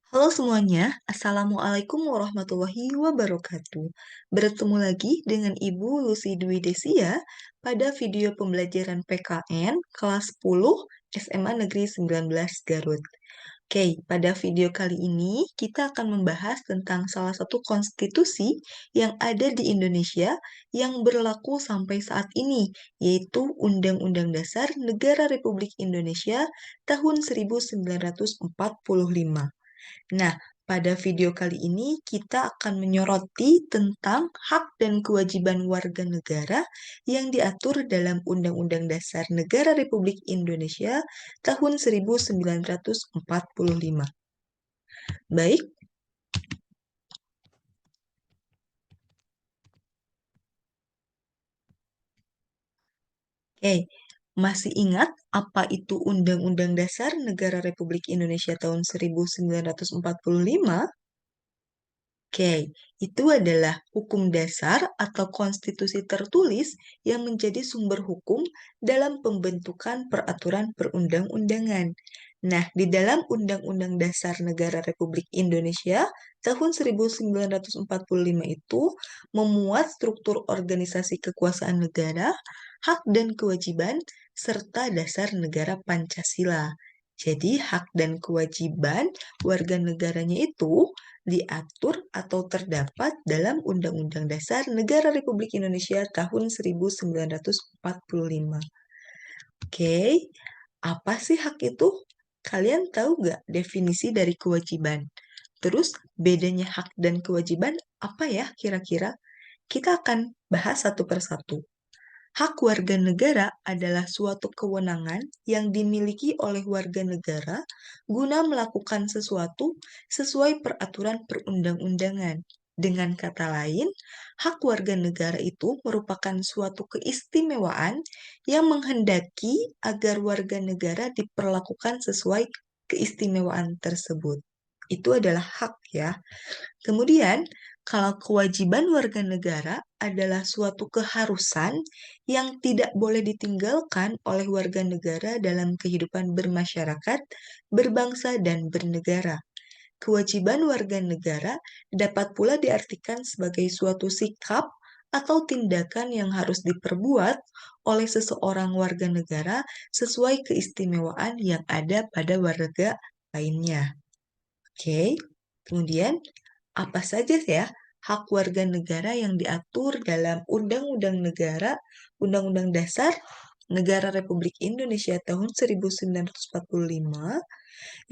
Halo semuanya, Assalamualaikum warahmatullahi wabarakatuh. Bertemu lagi dengan Ibu Lucy Dwi Desia pada video pembelajaran PKN kelas 10 SMA Negeri 19 Garut. Oke, pada video kali ini kita akan membahas tentang salah satu konstitusi yang ada di Indonesia yang berlaku sampai saat ini, yaitu Undang-Undang Dasar Negara Republik Indonesia tahun 1945. Nah, pada video kali ini kita akan menyoroti tentang hak dan kewajiban warga negara yang diatur dalam Undang-Undang Dasar Negara Republik Indonesia tahun 1945. Baik, oke. Masih ingat apa itu Undang-Undang Dasar Negara Republik Indonesia tahun 1945? Oke, itu adalah hukum dasar atau konstitusi tertulis yang menjadi sumber hukum dalam pembentukan peraturan perundang-undangan. Nah, di dalam Undang-Undang Dasar Negara Republik Indonesia tahun 1945 itu memuat struktur organisasi kekuasaan negara, hak dan kewajiban, serta dasar negara Pancasila. Jadi, hak dan kewajiban warga negaranya itu diatur atau terdapat dalam Undang-Undang Dasar Negara Republik Indonesia tahun 1945. Oke, apa sih hak itu? Kalian tahu nggak definisi dari kewajiban? Terus bedanya hak dan kewajiban apa ya kira-kira? Kita akan bahas satu persatu. Hak warga negara adalah suatu kewenangan yang dimiliki oleh warga negara guna melakukan sesuatu sesuai peraturan perundang-undangan. Dengan kata lain, hak warga negara itu merupakan suatu keistimewaan yang menghendaki agar warga negara diperlakukan sesuai keistimewaan tersebut. Itu adalah hak ya. Kemudian, kalau kewajiban warga negara adalah suatu keharusan yang tidak boleh ditinggalkan oleh warga negara dalam kehidupan bermasyarakat, berbangsa, dan bernegara. Kewajiban warga negara dapat pula diartikan sebagai suatu sikap atau tindakan yang harus diperbuat oleh seseorang warga negara sesuai keistimewaan yang ada pada warga lainnya. Oke, kemudian apa saja ya hak warga negara yang diatur dalam Undang-Undang Negara, Undang-Undang Dasar Negara Republik Indonesia tahun 1945?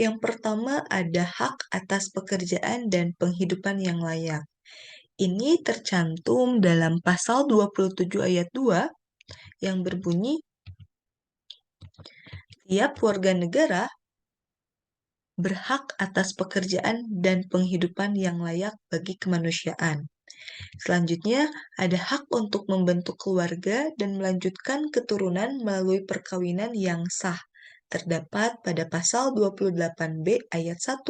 Yang pertama ada hak atas pekerjaan dan penghidupan yang layak. Ini tercantum dalam pasal 27 ayat 2 yang berbunyi, tiap warga negara berhak atas pekerjaan dan penghidupan yang layak bagi kemanusiaan. Selanjutnya, ada hak untuk membentuk keluarga dan melanjutkan keturunan melalui perkawinan yang sah, terdapat pada pasal 28B ayat 1.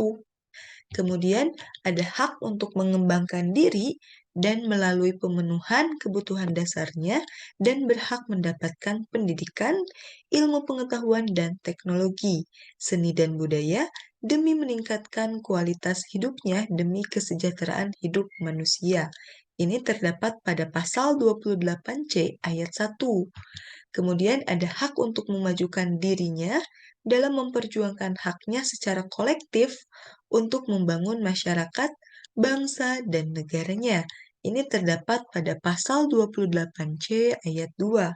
Kemudian, ada hak untuk mengembangkan diri dan melalui pemenuhan kebutuhan dasarnya dan berhak mendapatkan pendidikan, ilmu pengetahuan dan teknologi, seni dan budaya demi meningkatkan kualitas hidupnya demi kesejahteraan hidup manusia. Ini terdapat pada pasal 28C ayat 1. Kemudian ada hak untuk memajukan dirinya dalam memperjuangkan haknya secara kolektif untuk membangun masyarakat, bangsa, dan negaranya. Ini terdapat pada pasal 28C ayat 2.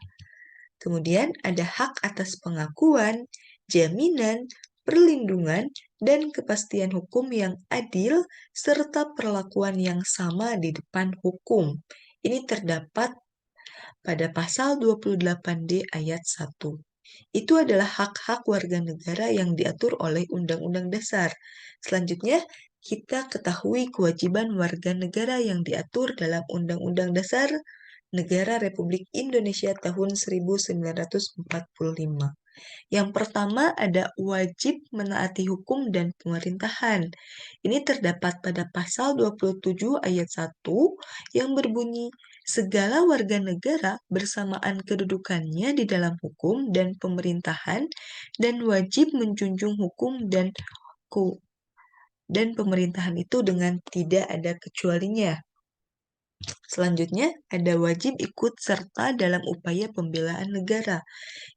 Kemudian ada hak atas pengakuan, jaminan, perlindungan, dan kepastian hukum yang adil serta perlakuan yang sama di depan hukum. Ini terdapat pada pasal 28D ayat 1. Itu adalah hak-hak warga negara yang diatur oleh Undang-Undang Dasar. Selanjutnya, kita ketahui kewajiban warga negara yang diatur dalam Undang-Undang Dasar Negara Republik Indonesia tahun 1945. Yang pertama ada wajib menaati hukum dan pemerintahan. Ini terdapat pada pasal 27 ayat 1 yang berbunyi, segala warga negara bersamaan kedudukannya di dalam hukum dan pemerintahan dan wajib menjunjung hukum dan dan pemerintahan itu dengan tidak ada kecualinya. Selanjutnya, ada wajib ikut serta dalam upaya pembelaan negara.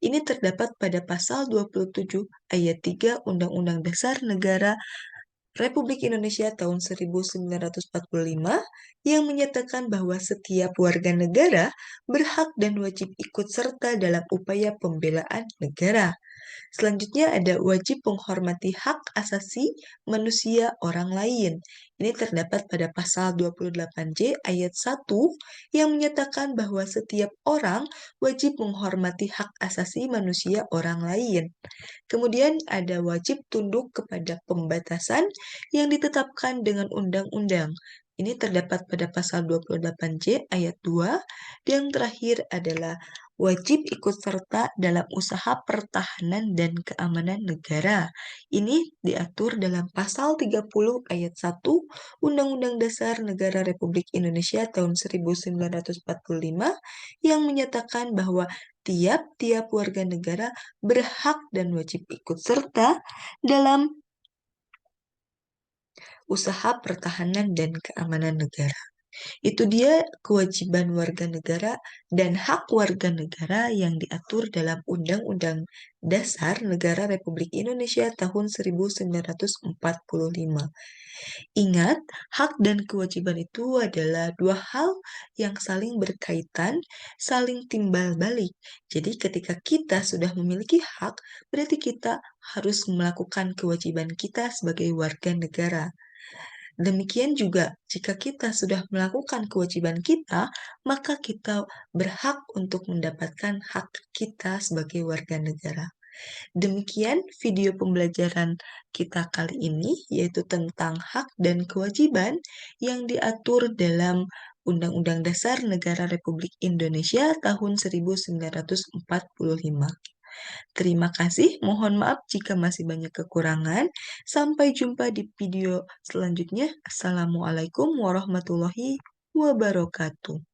Ini terdapat pada pasal 27 ayat 3 Undang-Undang Dasar Negara Republik Indonesia tahun 1945 yang menyatakan bahwa setiap warga negara berhak dan wajib ikut serta dalam upaya pembelaan negara. Selanjutnya ada wajib menghormati hak asasi manusia orang lain. Ini terdapat pada pasal 28J ayat 1 yang menyatakan bahwa setiap orang wajib menghormati hak asasi manusia orang lain. Kemudian ada wajib tunduk kepada pembatasan yang ditetapkan dengan undang-undang. Ini terdapat pada pasal 28J ayat 2. Dan yang terakhir adalah wajib ikut serta dalam usaha pertahanan dan keamanan negara. Ini diatur dalam pasal 30 ayat 1 Undang-Undang Dasar Negara Republik Indonesia tahun 1945 yang menyatakan bahwa tiap-tiap warga negara berhak dan wajib ikut serta dalam usaha pertahanan dan keamanan negara. Itu dia kewajiban warga negara dan hak warga negara yang diatur dalam Undang-Undang Dasar Negara Republik Indonesia tahun 1945. Ingat, hak dan kewajiban itu adalah dua hal yang saling berkaitan, saling timbal balik. Jadi ketika kita sudah memiliki hak, berarti kita harus melakukan kewajiban kita sebagai warga negara. Demikian juga, jika kita sudah melakukan kewajiban kita, maka kita berhak untuk mendapatkan hak kita sebagai warga negara. Demikian video pembelajaran kita kali ini, yaitu tentang hak dan kewajiban yang diatur dalam Undang-Undang Dasar Negara Republik Indonesia tahun 1945. Terima kasih, mohon maaf jika masih banyak kekurangan. Sampai jumpa di video selanjutnya. Assalamualaikum warahmatullahi wabarakatuh.